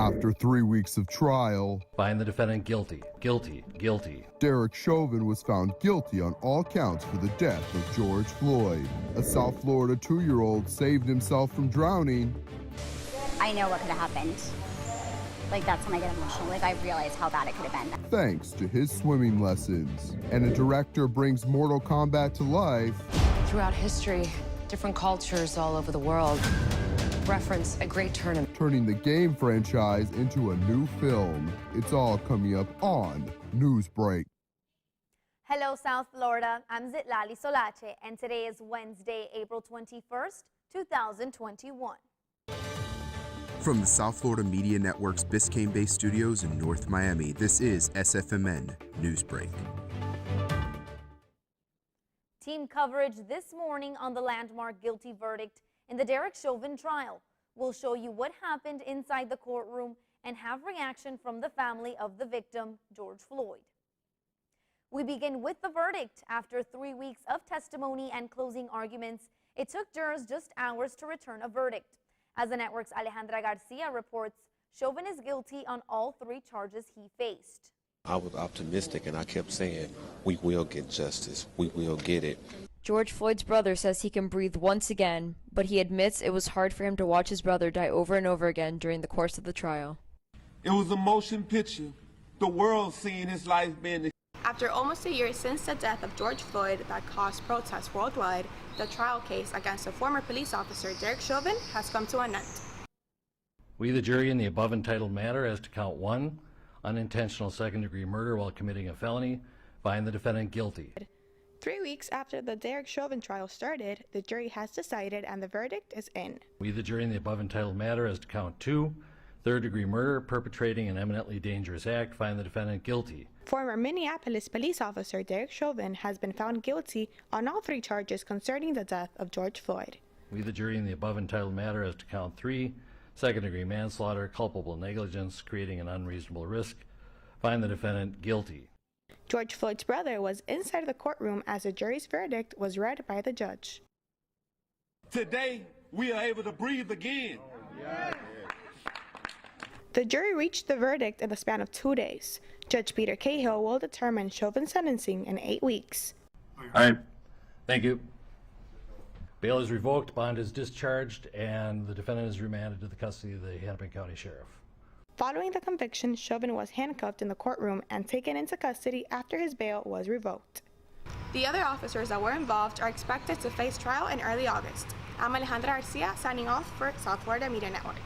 After 3 weeks of trial, find the defendant guilty, guilty, guilty. Derek Chauvin was found guilty on all counts for the death of George Floyd. A South Florida 2-year-old saved himself from drowning. I know what could have happened. Like, that's when I get emotional. Like, I realize how bad it could have been. Thanks to his swimming lessons. And a director brings Mortal Kombat to life. Throughout history, different cultures all over the world reference a great tournament, turning the game franchise into a new film. It's all coming up on Newsbreak. Hello, South Florida. I'm Zitlali Solache, and today is Wednesday, April 21st, 2021. From the South Florida Media Network's Biscayne-based studios in North Miami, this is SFMN Newsbreak. Team coverage this morning on the landmark guilty verdict in the Derek Chauvin trial. We'll show you what happened inside the courtroom and have reaction from the family of the victim, George Floyd. We begin with the verdict. After 3 weeks of testimony and closing arguments, it took jurors just hours to return a verdict. As the network's Alejandra Garcia reports, Chauvin is guilty on all 3 charges he faced. I was optimistic and I kept saying, we will get justice, we will get it. George Floyd's brother says he can breathe once again, but he admits it was hard for him to watch his brother die over and over again during the course of the trial. It was a motion picture, the world seeing his life being. After almost a year since the death of George Floyd that caused protests worldwide, the trial case against the former police officer Derek Chauvin has come to an end. We, the jury, in the above entitled matter as to count 1, unintentional second-degree murder while committing a felony, find the defendant guilty. 3 weeks after the Derek Chauvin trial started, the jury has decided and the verdict is in. We, the jury, in the above entitled matter as to count 2, third-degree murder, perpetrating an eminently dangerous act, find the defendant guilty. Former Minneapolis police officer Derek Chauvin has been found guilty on all 3 charges concerning the death of George Floyd. We, the jury, in the above entitled matter as to count 3, second-degree manslaughter, culpable negligence, creating an unreasonable risk, find the defendant guilty. George Floyd's brother was inside the courtroom as the jury's verdict was read by the judge. Today, we are able to breathe again. The jury reached the verdict in the span of 2 days. Judge Peter Cahill will determine Chauvin's sentencing in 8 weeks. All right. Thank you. Bail is revoked, bond is discharged, and the defendant is remanded to the custody of the Hennepin County Sheriff. Following the conviction, Chauvin was handcuffed in the courtroom and taken into custody after his bail was revoked. The other officers that were involved are expected to face trial in early August. I'm Alejandra Garcia, signing off for South Florida Media Network.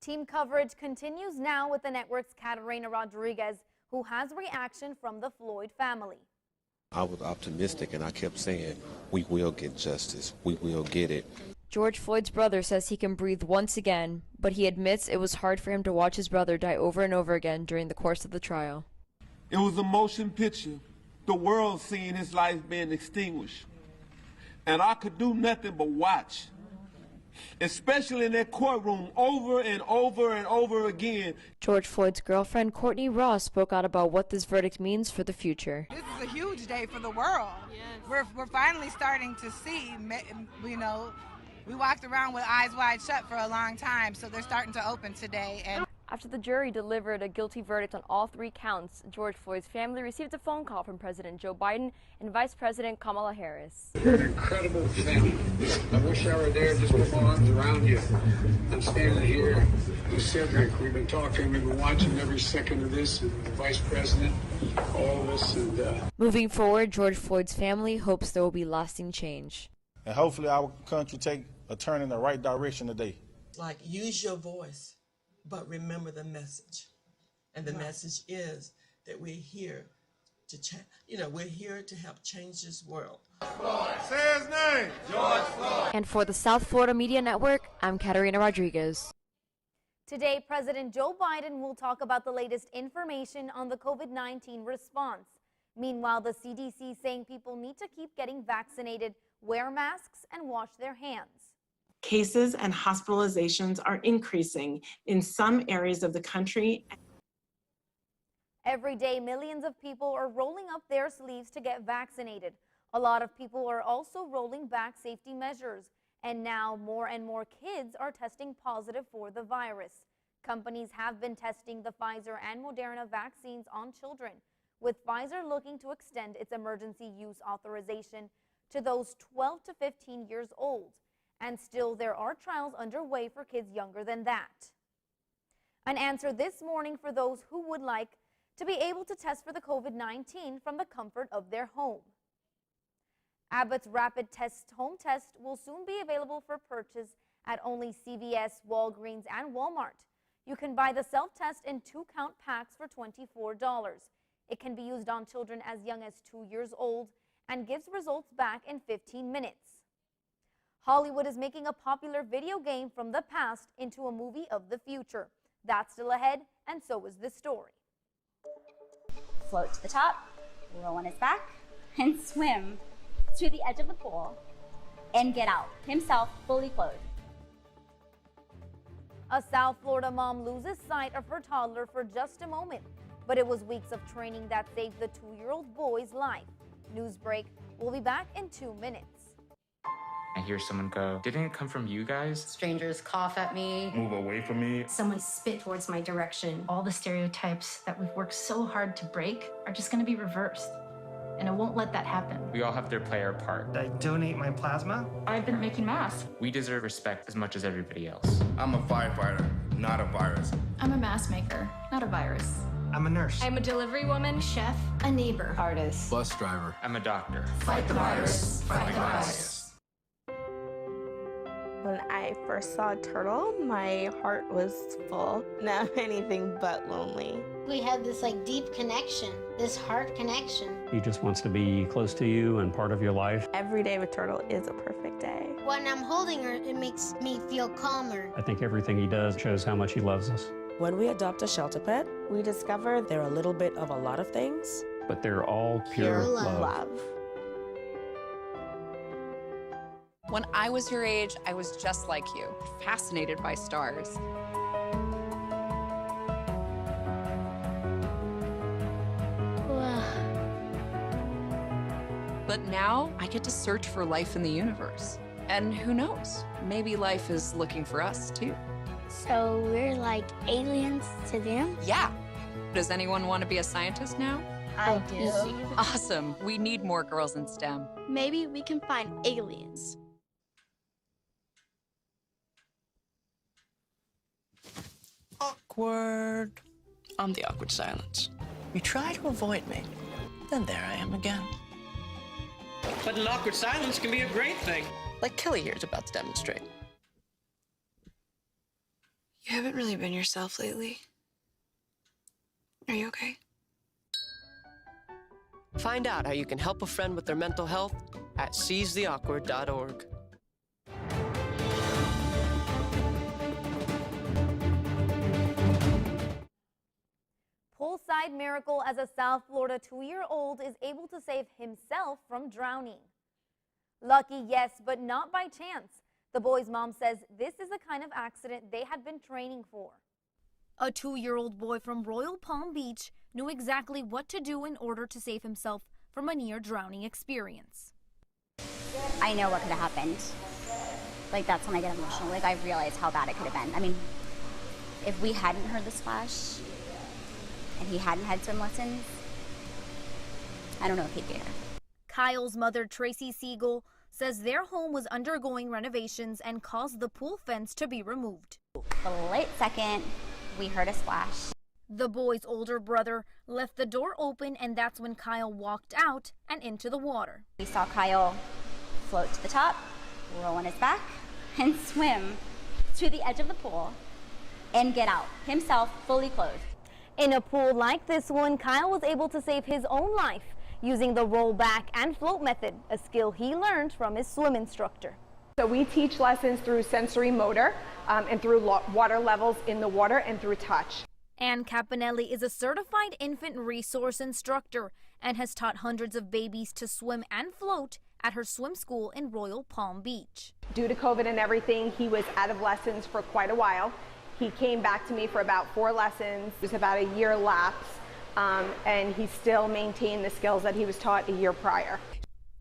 Team coverage continues now with the network's Catarina Rodriguez, who has reaction from the Floyd family. I was optimistic and I kept saying, we will get justice, we will get it. George Floyd's brother says he can breathe once again, but he admits it was hard for him to watch his brother die over and over again during the course of the trial. It was a motion picture, the world seeing his life being extinguished. And I could do nothing but watch, especially in that courtroom over and over and over again. George Floyd's girlfriend, Courtney Ross, spoke out about what this verdict means for the future. This is a huge day for the world. Yes. We're finally starting to see, you know, we walked around with eyes wide shut for a long time, so they're starting to open today. And after the jury delivered a guilty verdict on all 3 counts, George Floyd's family received a phone call from President Joe Biden and Vice President Kamala Harris. You're an incredible thing. I wish I were there, just with my arms around you. I'm standing here with Cedric. We've been talking, we've been watching every second of this, and the Vice President, all of us. And moving forward, George Floyd's family hopes there will be lasting change. And hopefully our country take a turn in the right direction today. Like, use your voice, but remember the message. And the message is that we're here to change. You know, we're here to help change this world. Say his name, George Floyd. And for the South Florida Media Network, I'm Catarina Rodriguez. Today, President Joe Biden will talk about the latest information on the COVID-19 response. Meanwhile, the CDC saying people need to keep getting vaccinated, wear masks, and wash their hands. Cases and hospitalizations are increasing in some areas of the country. Every day, millions of people are rolling up their sleeves to get vaccinated. A lot of people are also rolling back safety measures. And now more and more kids are testing positive for the virus. Companies have been testing the Pfizer and Moderna vaccines on children, with Pfizer looking to extend its emergency use authorization to those 12 to 15 years old. And still, there are trials underway for kids younger than that. An answer this morning for those who would like to be able to test for the COVID-19 from the comfort of their home. Abbott's Rapid Test Home Test will soon be available for purchase at only CVS, Walgreens, and Walmart. You can buy the self-test in 2-count packs for $24. It can be used on children as young as 2 years old and gives results back in 15 minutes. Hollywood is making a popular video game from the past into a movie of the future. That's still ahead, and so is this story. Float to the top, roll on his back, and swim to the edge of the pool and get out, himself fully clothed. A South Florida mom loses sight of her toddler for just a moment, but it was weeks of training that saved the 2-year-old boy's life. Newsbreak will be back in 2 minutes. I hear someone go, "Didn't it come from you guys?" Strangers cough at me. Move away from me. Someone spit towards my direction. All the stereotypes that we've worked so hard to break are just going to be reversed. And I won't let that happen. We all have to play our part. I donate my plasma. I've been making masks. We deserve respect as much as everybody else. I'm a firefighter, not a virus. I'm a mask maker, not a virus. I'm a nurse. I'm a delivery woman, chef, a neighbor, artist. Bus driver. I'm a doctor. Fight the virus. Fight the virus. When I first saw a turtle, my heart was full. Now I'm anything but lonely. We had this deep connection, this heart connection. He just wants to be close to you and part of your life. Every day with Turtle is a perfect day. When I'm holding her, it makes me feel calmer. I think everything he does shows how much he loves us. When we adopt a shelter pet, we discover they're a little bit of a lot of things. But they're all pure love. When I was your age, I was just like you, fascinated by stars. But now I get to search for life in the universe. And who knows, maybe life is looking for us too. So we're like aliens to them? Yeah. Does anyone want to be a scientist now? I do. Awesome. We need more girls in STEM. Maybe we can find aliens. Awkward. I'm the awkward silence. You try to avoid me, then there I am again. But an awkward silence can be a great thing. Like Kelly here is about to demonstrate. You haven't really been yourself lately. Are you okay? Find out how you can help a friend with their mental health at seizetheawkward.org. Poolside miracle as a South Florida 2-year-old is able to save himself from drowning. Lucky, yes, but not by chance. The boy's mom says this is the kind of accident they had been training for. A 2-year-old boy from Royal Palm Beach knew exactly what to do in order to save himself from a near-drowning experience. I know what could have happened. That's when I get emotional. I realize how bad it could have been. I mean, if we hadn't heard the splash and he hadn't had swim lessons, I don't know if he'd be here. Kyle's mother, Tracy Siegel, says their home was undergoing renovations and caused the pool fence to be removed. The late second, we heard a splash. The boy's older brother left the door open, and that's when Kyle walked out and into the water. We saw Kyle float to the top, roll on his back, and swim to the edge of the pool and get out, himself fully clothed. In a pool like this one, Kyle was able to save his own life using the roll back and float method, a skill he learned from his swim instructor. So we teach lessons through sensory motor and through water levels in the water and through touch. Ann Caponelli is a certified infant resource instructor and has taught hundreds of babies to swim and float at her swim school in Royal Palm Beach. Due to COVID and everything, he was out of lessons for quite a while. He came back to me for about 4 lessons. It was about a year lapse, and he still maintained the skills that he was taught a year prior.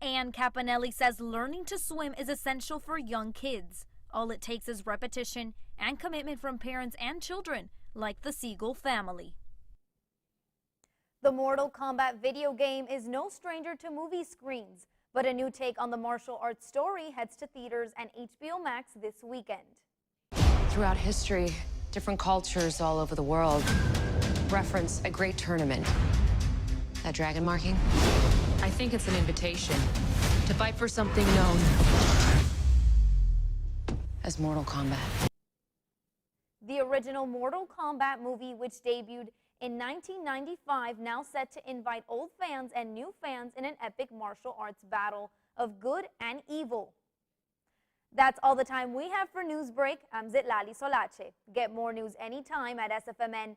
Ann Caponelli says learning to swim is essential for young kids. All it takes is repetition and commitment from parents and children like the Siegel family. The Mortal Kombat video game is no stranger to movie screens, but a new take on the martial arts story heads to theaters and HBO Max this weekend. Throughout history, different cultures all over the world reference a great tournament. That dragon marking? I think it's an invitation to fight for something known as Mortal Kombat. The original Mortal Kombat movie, which debuted in 1995, now set to invite old fans and new fans in an epic martial arts battle of good and evil. That's all the time we have for Newsbreak. I'm Zitlali Solache. Get more news anytime at sfmn.fiu.edu.